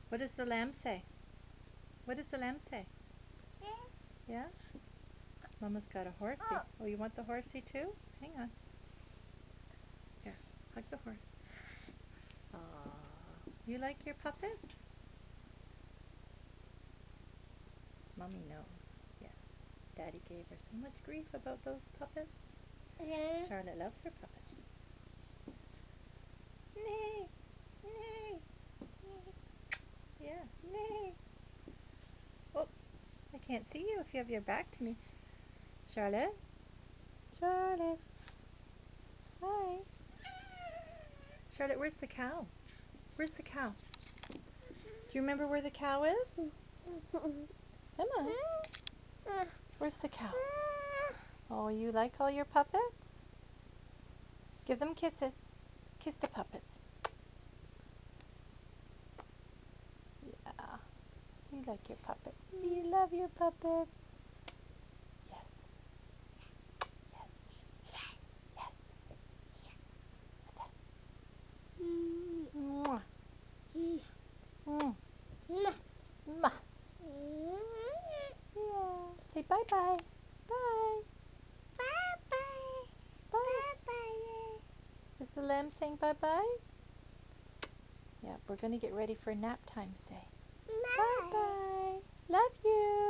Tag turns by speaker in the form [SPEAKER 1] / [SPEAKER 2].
[SPEAKER 1] What does the lamb say? What does the lamb say? Yeah? Mama's got a horsey. Oh, you want the horsey too? Hang on. Here, hug the horse. Aww. You like your puppets? Mommy knows. Yes. Daddy gave her so much grief about those puppets. Charlotte loves her puppets. Nay! Nay! Yeah, nay! Oh, I can't see you if you have your back to me. Charlotte? Charlotte? Hi. Charlotte, where's the cow? Where's the cow? Do you remember where the cow is? Come on. Where's the cow? Oh, you like all your puppets? Give them kisses. Kiss the puppets. Yeah. You like your puppets. You love your puppets. Yes. Yes. Yes. What's that? Mwah. Mwah. Yeah. Say bye-bye. Bye. Bye. Is the lamb saying bye-bye? Yeah, we're going to get ready for nap time. Say bye-bye. Love you.